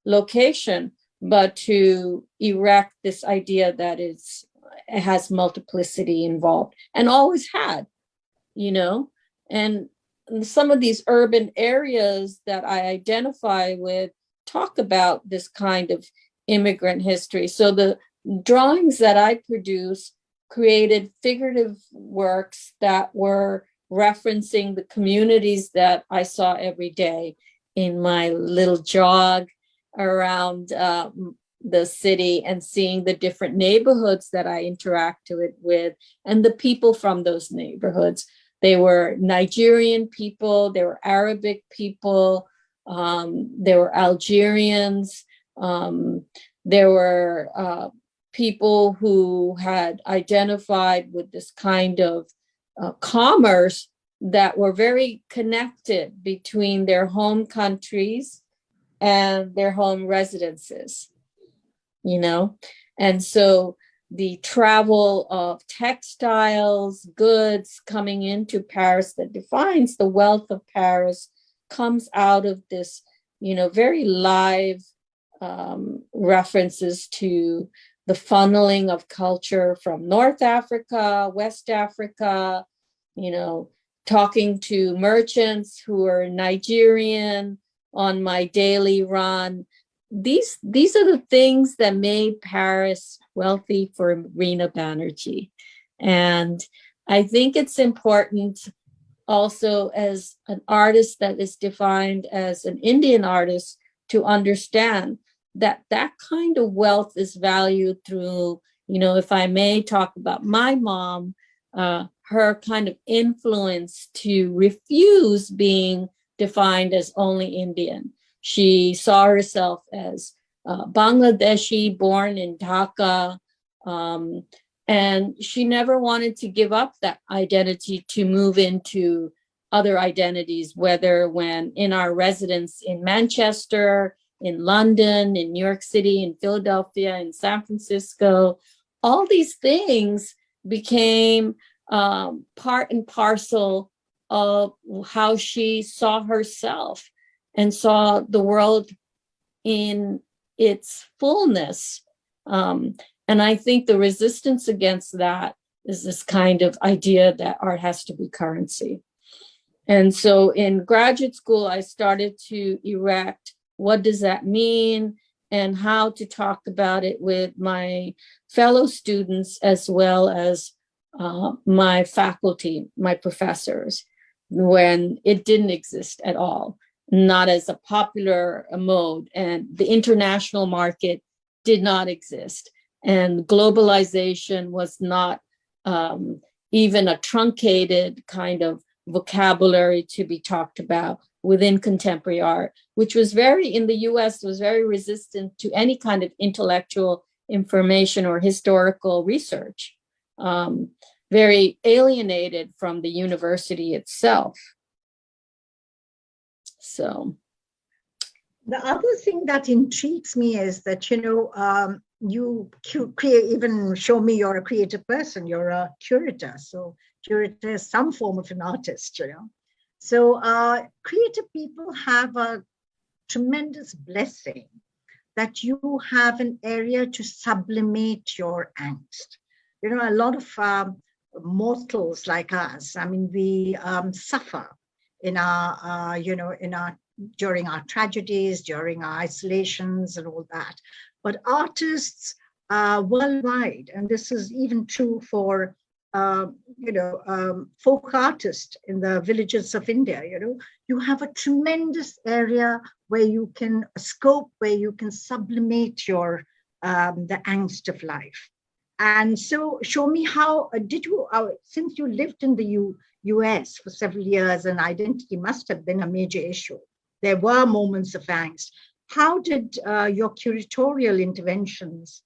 location, but to erect this idea that it has multiplicity involved and always had, and some of these urban areas that I identify with talk about this kind of immigrant history. So the drawings that I produce created figurative works that were referencing the communities that I saw every day in my little jog around the city and seeing the different neighborhoods that I interacted with and the people from those neighborhoods. They were Nigerian people, they were Arabic people, they were Algerians, there were people who had identified with this kind of commerce that were very connected between their home countries and their home residences, And so the travel of textiles, goods coming into Paris that defines the wealth of Paris comes out of this, very live references to the funneling of culture from North Africa, West Africa, talking to merchants who are Nigerian on my daily run. These are the things that made Paris wealthy for Reena Banerjee. And I think it's important also as an artist that is defined as an Indian artist to understand that that kind of wealth is valued through, if I may talk about my mom, her kind of influence to refuse being defined as only Indian. She saw herself as Bangladeshi, born in Dhaka, and she never wanted to give up that identity to move into other identities, whether when in our residence in Manchester, in London, in New York City, in Philadelphia, in San Francisco. All these things became part and parcel of how she saw herself and saw the world in its fullness. And I think the resistance against that is this kind of idea that art has to be currency. And so in graduate school, I started to erect what does that mean and how to talk about it with my fellow students as well as my faculty, my professors, when it didn't exist at all, not as a popular mode. And the international market did not exist. And globalization was not even a truncated kind of vocabulary to be talked about within contemporary art, which was in the US, was very resistant to any kind of intellectual information or historical research, very alienated from the university itself. So. The other thing that intrigues me is that, you even show me you're a creative person, you're a curator. So curator is some form of an artist, So creative people have a tremendous blessing that you have an area to sublimate your angst. A lot of mortals like us, I mean, we suffer in our, during our tragedies, during our isolations and all that. But artists worldwide, and this is even true for, folk artists in the villages of India, you have a tremendous area where you can scope, where you can sublimate your, the angst of life. And so show me how did you, since you lived in the US for several years and identity must have been a major issue. There were moments of angst. How did your curatorial interventions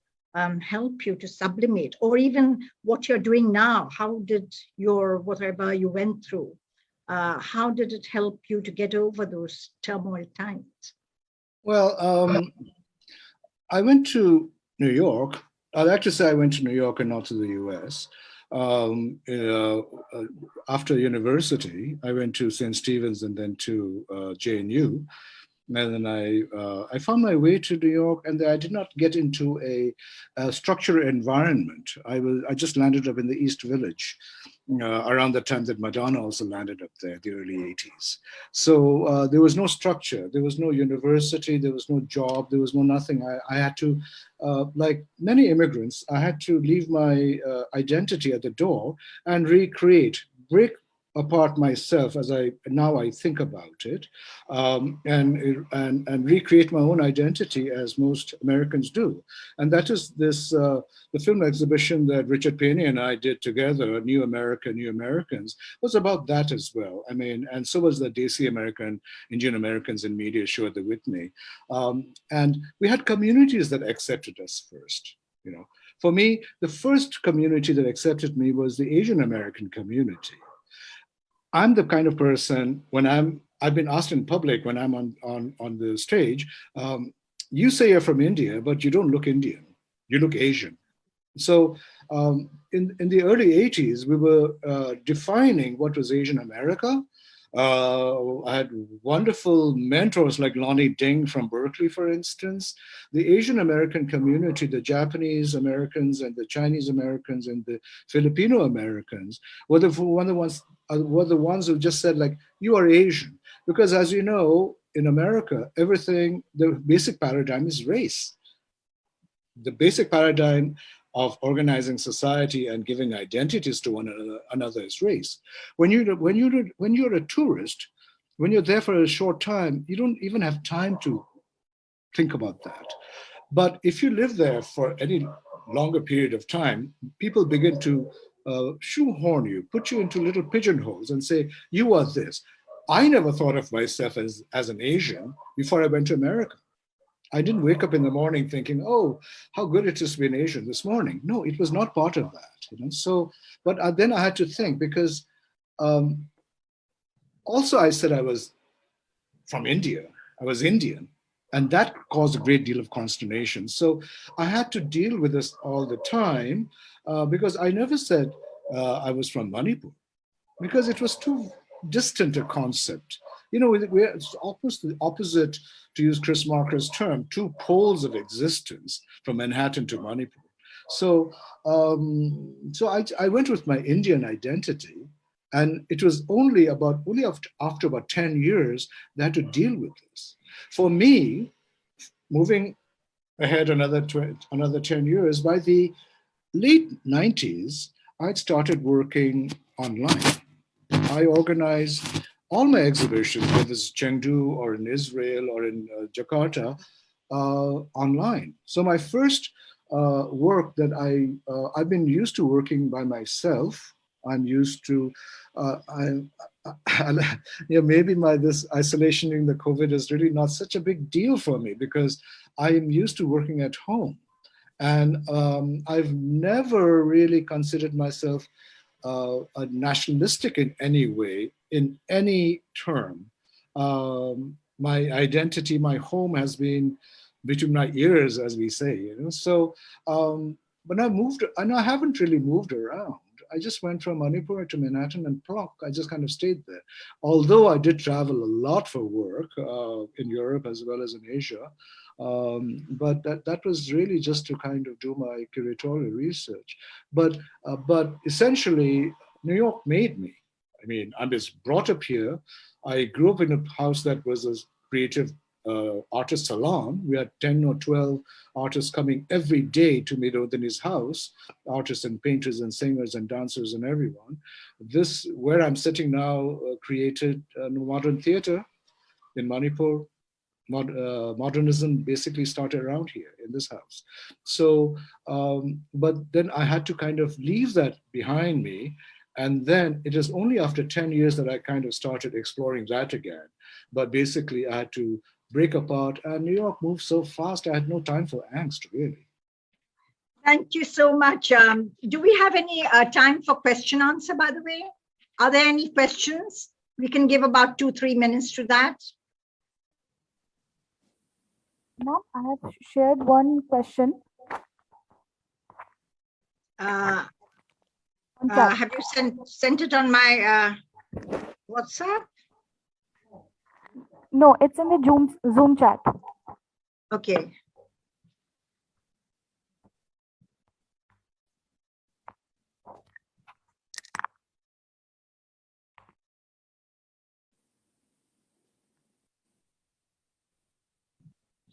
help you to sublimate, or even what you're doing now? How did your, whatever you went through, how did it help you to get over those turmoil times? Well, I went to New York. I'd like to say I went to New York and not to the US. After university, I went to St. Stephen's and then to JNU. And then I found my way to New York, and I did not get into a structured environment. I just landed up in the East Village around the time that Madonna also landed up there, the early 80s. So there was no structure, there was no university, there was no job, there was no nothing. I had to, like many immigrants, I had to leave my identity at the door and break apart myself as I think about it, and recreate my own identity as most Americans do. And that is this the film exhibition that Richard Payne and I did together, New America, New Americans, was about that as well. I mean, and so was the Desi American, Indian Americans in Media show at the Whitney. And we had communities that accepted us first. For me, the first community that accepted me was the Asian American community. I'm the kind of person, when I've been asked in public when I'm on the stage, you say you're from India, but you don't look Indian, you look Asian. So in the early 80s, we were defining what was Asian America. I had wonderful mentors like Lonnie Ding from Berkeley, for instance. The Asian American community, the Japanese Americans and the Chinese Americans and the Filipino Americans were the ones who just said, like, you are Asian. Because as you know, in America, the basic paradigm is race. The basic paradigm of organizing society and giving identities to one another is race. When you're a tourist, when you're there for a short time, you don't even have time to think about that. But if you live there for any longer period of time, people begin to shoehorn you, put you into little pigeonholes and say, you are this. I never thought of myself as an Asian before I went to America. I didn't wake up in the morning thinking, oh, how good it is to be an Asian this morning. No, it was not part of that. So, but then I had to think, because also I said I was from India. I was Indian. And that caused a great deal of consternation. So I had to deal with this all the time because I never said I was from Manipur, because it was too distant a concept. It's opposite, to use Chris Marker's term, two poles of existence from Manhattan to Manipur. So, I went with my Indian identity, and it was only after about 10 years that I had to deal with this. For me, moving ahead another 10 years, by the late 90s, I'd started working online. I organized all my exhibitions, whether it's Chengdu or in Israel or in Jakarta, online. So my first work that I've been used to working by myself. I'm used to, maybe this isolation during the COVID is really not such a big deal for me because I am used to working at home. And I've never really considered myself a nationalistic in any way, in any term. My identity, my home has been between my ears, as we say, you know. So when I moved, and I haven't really moved around. I just went from Manipur to Manhattan and plonk, I just kind of stayed there. Although I did travel a lot for work in Europe as well as in Asia. But that was really just to kind of do my curatorial research. But essentially, New York made me. I mean, I was brought up here. I grew up in a house that was a creative artist salon. We had 10 or 12 artists coming every day to Midodini's house, artists and painters and singers and dancers and everyone. This, where I'm sitting now, created modern theater in Manipur. Modernism basically started around here in this house. So, but then I had to kind of leave that behind me. And then it is only after 10 years that I kind of started exploring that again. But basically I had to break apart, and New York moved so fast, I had no time for angst, really. Thank you so much. Do we have any time for question answer, by the way? Are there any questions? We can give about 2-3 minutes to that. Ma'am, I have shared one question. Have you sent it on my WhatsApp? No, it's in the Zoom chat. Okay.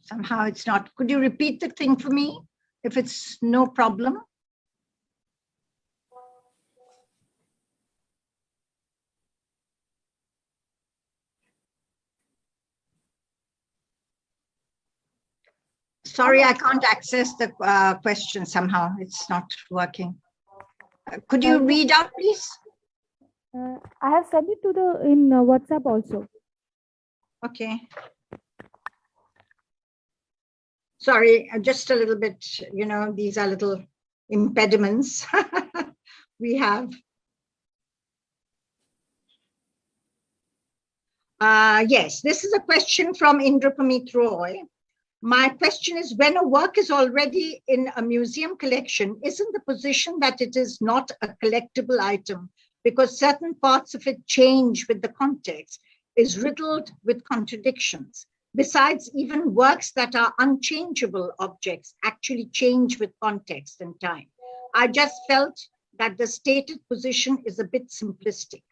Somehow it's not. Could you repeat the thing for me if it's no problem? Sorry, I can't access the question somehow. It's not working. Could you read out, please? I have sent it to in WhatsApp also. Okay. Sorry, just a little bit, you know, these are little impediments we have. Yes, this is a question from Indrapamit Roy. My question is, when a work is already in a museum collection, isn't the position that it is not a collectible item because certain parts of it change with the context is riddled with contradictions? Besides, even works that are unchangeable objects actually change with context and time. I just felt that the stated position is a bit simplistic.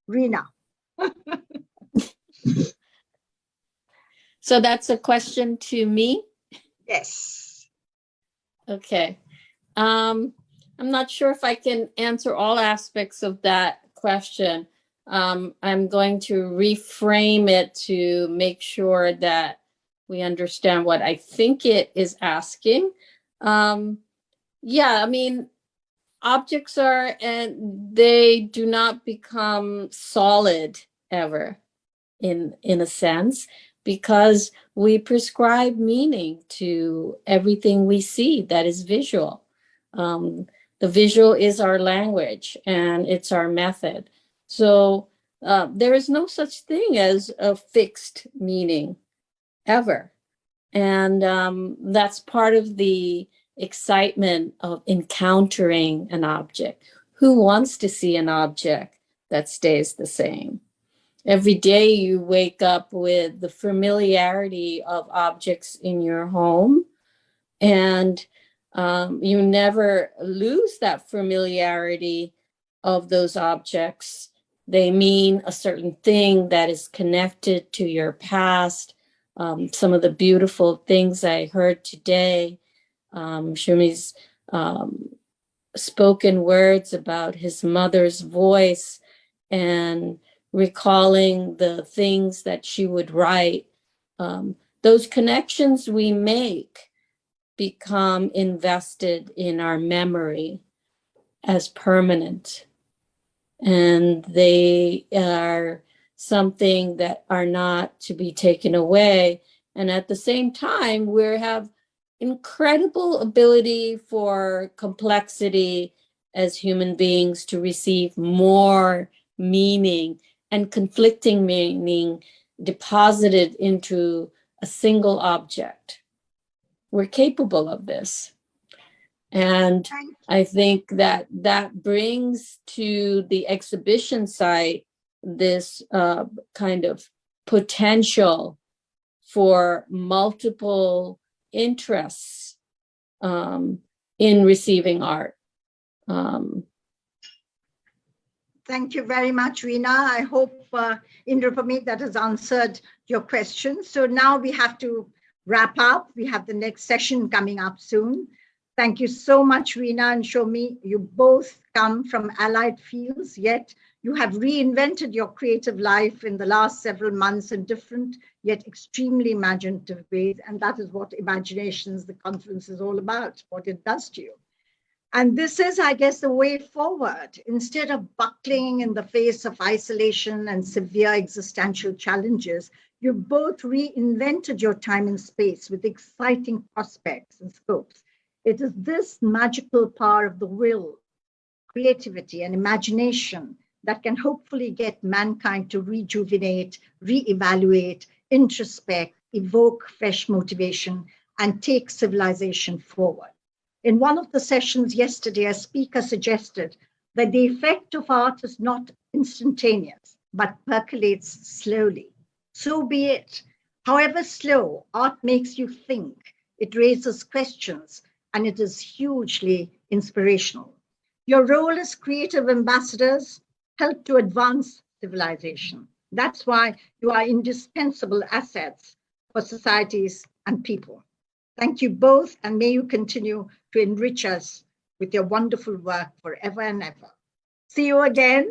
Reena. So that's a question to me? Yes. Okay. I'm not sure if I can answer all aspects of that question. I'm going to reframe it to make sure that we understand what I think it is asking. Yeah, I mean, objects are, and they do not become solid ever in a sense, because we prescribe meaning to everything we see that is visual. The visual is our language and it's our method. So there is no such thing as a fixed meaning ever. And that's part of the excitement of encountering an object. Who wants to see an object that stays the same? Every day you wake up with the familiarity of objects in your home, and you never lose that familiarity of those objects. They mean a certain thing that is connected to your past. Some of the beautiful things I heard today, Shumi's spoken words about his mother's voice and recalling the things that she would write. Those connections we make become invested in our memory as permanent. and they are something that are not to be taken away. And at the same time, we have incredible ability for complexity as human beings to receive more meaning and conflicting meaning deposited into a single object. We're capable of this. And I think that brings to the exhibition site this kind of potential for multiple interests in receiving art. Thank you very much, Reena. I hope, Indrapamit, that has answered your question. So now we have to wrap up. We have the next session coming up soon. Thank you so much, Reena and Shomi. You both come from allied fields, yet you have reinvented your creative life in the last several months in different yet extremely imaginative ways. And that is what Imaginations, the conference, is all about, what it does to you. And this is, I guess, the way forward. Instead of buckling in the face of isolation and severe existential challenges, you both reinvented your time and space with exciting prospects and scopes. It is this magical power of the will, creativity, and imagination that can hopefully get mankind to rejuvenate, reevaluate, introspect, evoke fresh motivation, and take civilization forward. In one of the sessions yesterday, a speaker suggested that the effect of art is not instantaneous, but percolates slowly. So be it. However slow, art makes you think, it raises questions, and it is hugely inspirational. Your role as creative ambassadors help to advance civilization. That's why you are indispensable assets for societies and people. Thank you both, and may you continue to enrich us with your wonderful work forever and ever. See you again,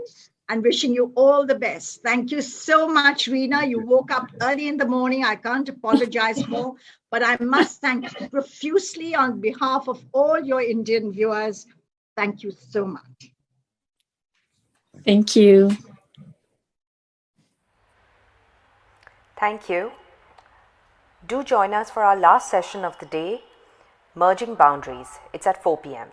and wishing you all the best. Thank you so much, Reena. You woke up early in the morning. I can't apologize more, but I must thank you profusely on behalf of all your Indian viewers. Thank you so much. Thank you. Thank you. Do join us for our last session of the day, Merging Boundaries. It's at 4 p.m.